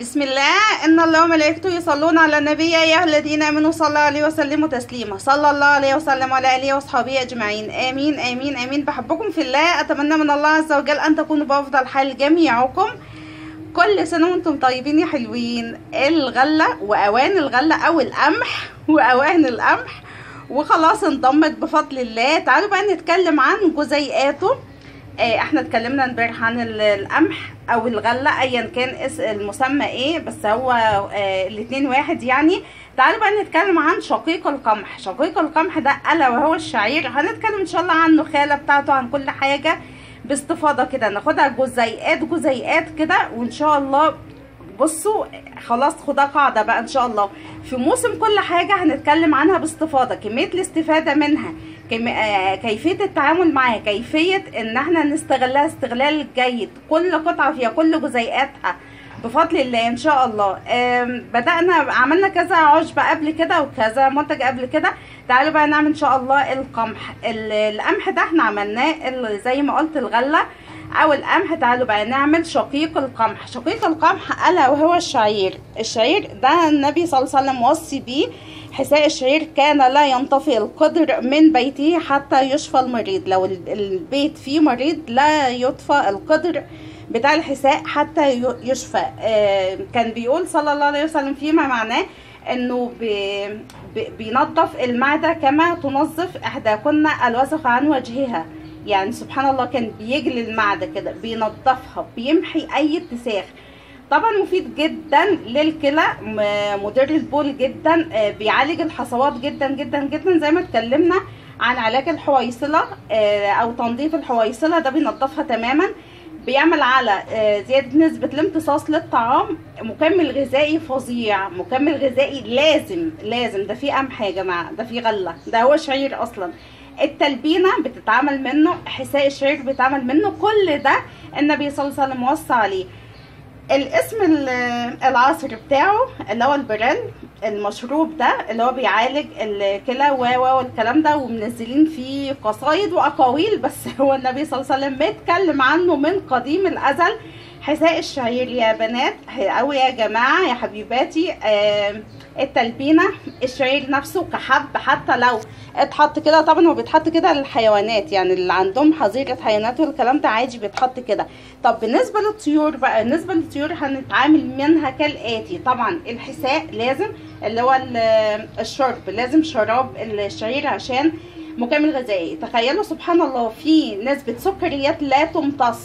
بسم الله ان الله وملائكته يصلون على النبي يا ايها الذين امنوا صلوا عليه وسلموا تسليما. صلى الله عليه وسلم وعلى اله واصحابه اجمعين. امين امين امين. بحبكم في الله. اتمنى من الله عز وجل ان تكونوا بافضل حال جميعكم. كل سنه وانتم طيبين يا حلوين. الغله واوان الغله او القمح واوان القمح وخلاص انضمت بفضل الله. تعالوا بقى نتكلم عن جزيئاته. احنا اتكلمنا امبارح عن القمح او الغله ايا كان المسمى ايه، بس هو الاتنين واحد يعني. تعالوا بقى نتكلم عن شقيق القمح. شقيق القمح ده الا وهو الشعير. هنتكلم ان شاء الله عن النخاله بتاعته، عن كل حاجه باستفاضه كده، ناخدها جزيئات كده وان شاء الله. بصوا خلاص خدها قاعده بقى ان شاء الله. في موسم كل حاجه هنتكلم عنها باستفاضه، كميه الاستفاده منها، كيفيه التعامل معاها، كيفيه ان احنا نستغلها استغلال جيد، كل قطعه فيها كل جزيئاتها بفضل الله ان شاء الله. بدأنا عملنا كذا عشبة قبل كده وكذا منتج قبل كده. تعالوا بقى نعمل ان شاء الله القمح. القمح ده احنا عملناه زي ما قلت الغله او القمح. تعالوا بقى نعمل شقيق القمح. شقيق القمح الا وهو الشعير. الشعير ده النبي صلى الله عليه وسلم وصي بيه. حساء الشعير كان لا ينطفئ القدر من بيته حتى يشفى المريض. لو البيت فيه مريض لا يطفى القدر بتاع الحساء حتى يشفى. كان بيقول صلى الله عليه وسلم فيما معناه انه بينظف المعده كما تنظف احداكن الوسخ عن وجهها. يعني سبحان الله كان بيجلي المعده كده، بينظفها، بيمحي اي اتساخ. طبعا مفيد جدا للكلى، مدر البول جدا، بيعالج الحصوات جدا جدا جدا. زي ما اتكلمنا عن علاج الحويصله او تنظيف الحويصله، ده بينظفها تماما. بيعمل على زياده نسبه الامتصاص للطعام. مكمل غذائي فظيع، مكمل غذائي لازم. ده فيه قمح يا جماعه، ده فيه غله، ده هو شعير اصلا. التلبينه بتتعمل منه، حساء الشعير بيتعمل منه، كل ده النبي صلى الله عليه وسلم وصى عليه. الاسم العصر بتاعه اللي هو البريل، المشروب ده اللي هو بيعالج الكلى والكلام ده، ومنزلين فيه قصايد واقاويل، بس هو النبي صلى الله عليه وسلم بيتكلم عنه من قديم الازل. حساء الشعير يا بنات او يا جماعه يا حبيباتي. التلبينه، الشعير نفسه كحب، حتى لو اتحط كده، طبعا هو بيتحط كده للحيوانات، يعني اللي عندهم حظيره حيوانات والكلام ده عادي بيتحط كده. طب بالنسبه للطيور بقى، بالنسبه للطيور هنتعامل منها كالاتي. طبعا الحساء لازم، اللي هو الشرب، لازم شراب الشعير عشان مكمل غذائي. تخيلوا سبحان الله في نسبه سكريات لا تمتص،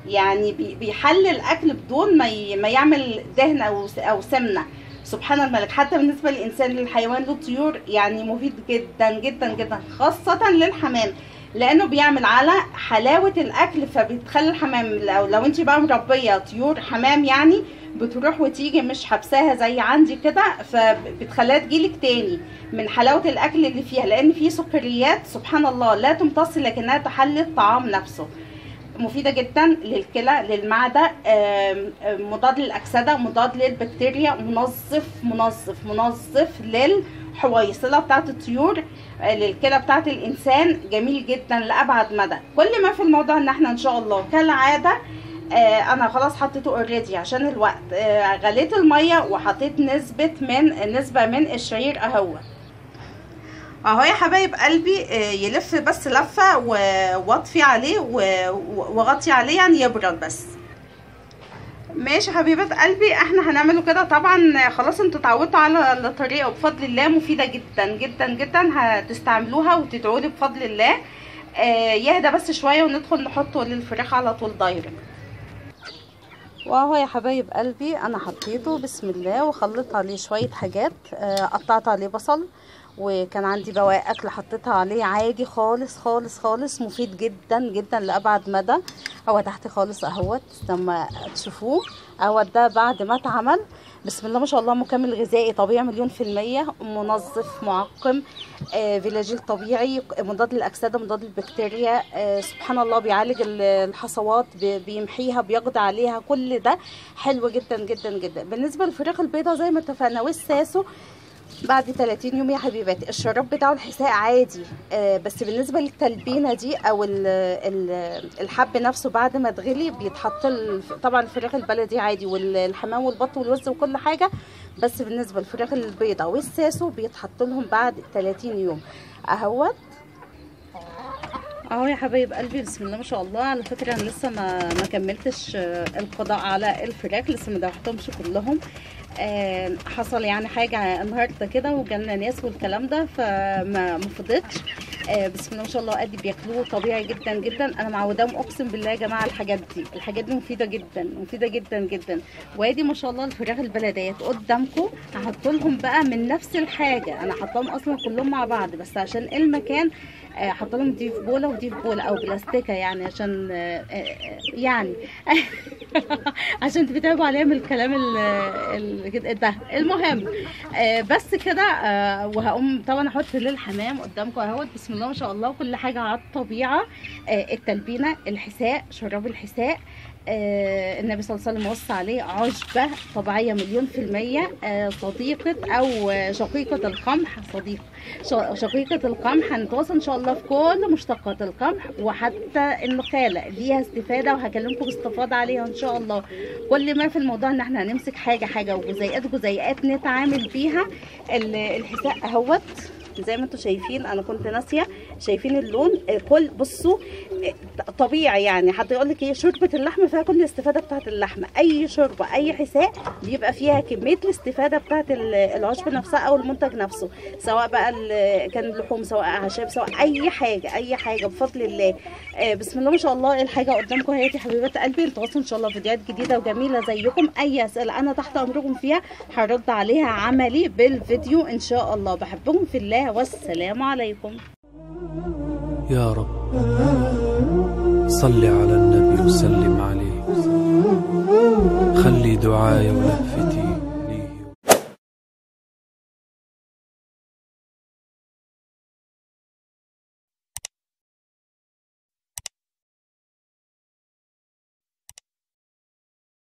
يعني بيحلل الاكل بدون ما يعمل دهن او سمنه. سبحان الملك. حتى بالنسبه للانسان، للحيوان، للطيور، يعني مفيد جدا جدا جدا، خاصه للحمام، لانه بيعمل على حلاوه الاكل. فبتخلي الحمام، لو انت بقى مربيه طيور حمام، يعني بتروح وتيجي، مش حبساها زي عندي كده، فبتخليها تجيلك تاني من حلاوه الاكل اللي فيها، لان فيه سكريات سبحان الله لا تمتص لكنها تحلي الطعام نفسه. مفيدة جدا للكلى، للمعدة، مضاد للأكسدة، مضاد للبكتيريا، منظف للحويصلة بتاعت الطيور، للكلى بتاعت الإنسان. جميل جدا لأبعد مدى. كل ما في الموضوع ان احنا ان شاء الله كالعادة، انا خلاص حطيته اوريدي عشان الوقت. غليت المية وحطيت نسبة من الشعير اهو يا حبايب قلبي. يلف بس لفه واطفي عليه وغطي عليه، يعني يبرد بس. ماشي حبيبات قلبي، احنا هنعمله كده. طبعا خلاص انتوا اتعودتوا على الطريقه، وبفضل الله مفيده جدا جدا جدا. هتستعملوها وتدعوا لي بفضل الله. يهدى بس شويه وندخل نحطه للفراخ على طول دايركت. واهو يا حبايب قلبي انا حطيته بسم الله، وخلطت عليه شويه حاجات. قطعت عليه بصل، وكان عندي بواقي اكل حطيتها عليه عادي خالص خالص خالص. مفيد جدا جدا لابعد مدى. هو تحت خالص اهوت لما تشوفوه اهوت. ده بعد ما اتعمل بسم الله ما شاء الله. مكمل غذائي طبيعي 100%، منظف، معقم، فيلاجيل طبيعي، مضاد للاكسده، مضاد للبكتيريا. سبحان الله بيعالج الحصوات، بيمحيها، بيقضي عليها. كل ده حلو جدا جدا جدا. بالنسبه للفراخ البيضاء زي ما اتفقنا، والساسو بعد 30 يوم يا حبيباتي. الشراب بتاعه الحساء عادي، بس بالنسبه للتلبينه دي او الحب نفسه بعد ما اتغلي بيتحط طبعا الفراخ البلدي عادي والحمام والبط والوز وكل حاجه، بس بالنسبه للفراخ البيضه والساسو بيتحط لهم بعد 30 يوم اهوت اهو يا حبايب قلبي. بسم الله ما شاء الله. على فكره انا لسه ما كملتش القضاء على الفراخ، لسه ما ذبحتهمش كلهم. حصل يعني حاجه النهارده كده وجالنا ناس والكلام ده فما فضيتش. بسم الله ما شاء الله ادي بياكلوه طبيعي جدا جدا. انا معوداهم اقسم بالله يا جماعه الحاجات دي مفيده جدا مفيده جدا جدا. وادي ما شاء الله الفراخ البلديات قدامكم. هحط لهم بقى من نفس الحاجه، انا حطاهم اصلا كلهم مع بعض بس عشان المكان حط لهم دي في بوله ودي في بوله او بلاستيكه يعني عشان يعني عشان تتابعوا عليها من الكلام ده. المهم بس كده. وهقوم طبعا احط للحمام قدامكم اهوت. بسم الله ما شاء الله كل حاجه على الطبيعه. التلبينه، الحساء، شراب الحساء، النبي صلى الله عليه وسلم وصى عليه عشبه طبيعيه 100%. صديقه او شقيقه القمح. شقيقه القمح. هنتواصل ان شاء الله في كل مشتقات القمح، وحتى النخاله ليها استفاده وهكلمكم باستفاضه عليها ان شاء الله. كل ما في الموضوع ان احنا هنمسك حاجه وجزيئات نتعامل بيها. الحساء اهوت زي ما انتم شايفين. انا كنت ناسيه، شايفين اللون. كل بصوا طبيعي يعني. حتى يقول لك ايه، شوربه اللحمه فيها كل الاستفاده بتاعت اللحمه. اي شوربه اي حساء بيبقى فيها كميه الاستفاده بتاعت العشب نفسها او المنتج نفسه، سواء بقى كان لحوم سواء اعشاب سواء اي حاجه بفضل الله. بسم الله ما شاء الله. الحاجه قدامكم اهي يا حبيبات قلبي. نتواصل ان شاء الله فيديوهات جديده وجميله زيكم. اي اسئله انا تحت امركم فيها هرد عليها عملي بالفيديو ان شاء الله. بحبكم في الله والسلام عليكم. يا رب صل على النبي وسلم عليه. خلي دعايا ولك